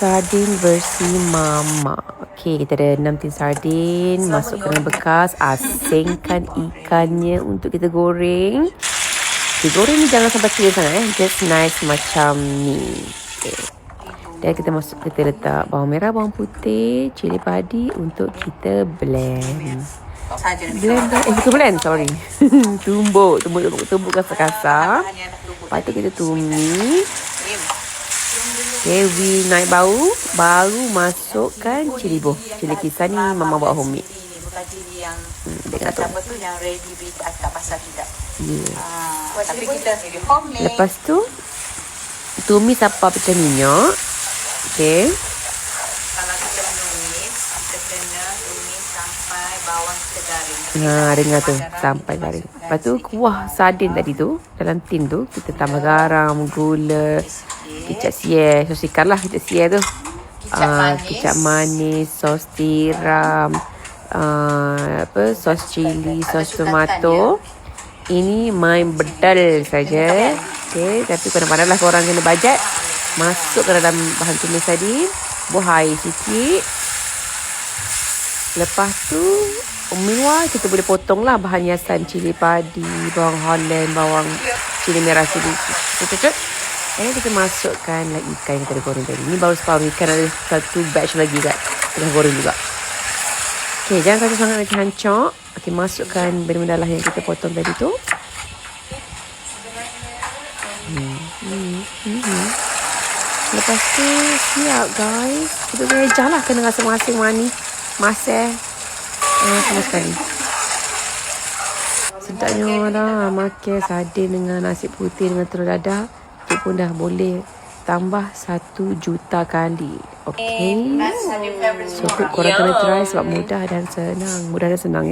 sardin versi mama. Okey, kita ada 6 tin sardin. Masukkan dalam bekas. Asingkan ikannya untuk kita goreng. Okay, goreng ni jangan sampai clear sangat Just nice macam ni. Okay. Dan kita letak bawang merah, bawang putih, cili padi untuk kita blend. Bukan blend, sorry. Tumbuk kasar-kasar. Lepas tu kita tumis. Okay, naik bau. Baru masukkan cili kisar ni mama buat homemade. Bukan cili yang apa tu yang ready kat pasar tidak. Tapi kita homemade. Lepas tu tumis apa pecah minyak. Okay. Kalau kita tumis, kita kena tumis sampai bawang kita garing. Dengar tu, sampai garing. Lepas tu kuah sardin tadi tu, dalam tin tu, kita tambah garam, gula, kicap sier, sos ikan lah kicap sier tu. Kicap manis, sos tiram, sos cili, sos tomato. Ini main bedal saja. Okay, tapi pandang-pandang lah korang kena bajet. Masuk ke dalam bahan tumis tadi. Buah air sikit. Lepas tu meanwhile kita boleh potong lah bahan hiasan cili padi, bawang holland, bawang cili merah, cili cucuk. Dan kita masukkan lagi ikan yang kita goreng tadi. Ni baru separuh ikan, ada satu batch lagi kat tengah goreng juga. Okay, jangan kasih sangat nanti hancur. Okay, masukkan benda-benda lah yang kita potong tadi tu. Lepas tu siap guys. Kita meja lah kena rasa masing manis. Masak. Sama sekali. Sedapnya dah makan sardin dengan nasi putih dengan telur dadah. Itu pun dah boleh tambah 1 juta kali. Okay. So korang kena try sebab mudah dan senang. Mudah dan senang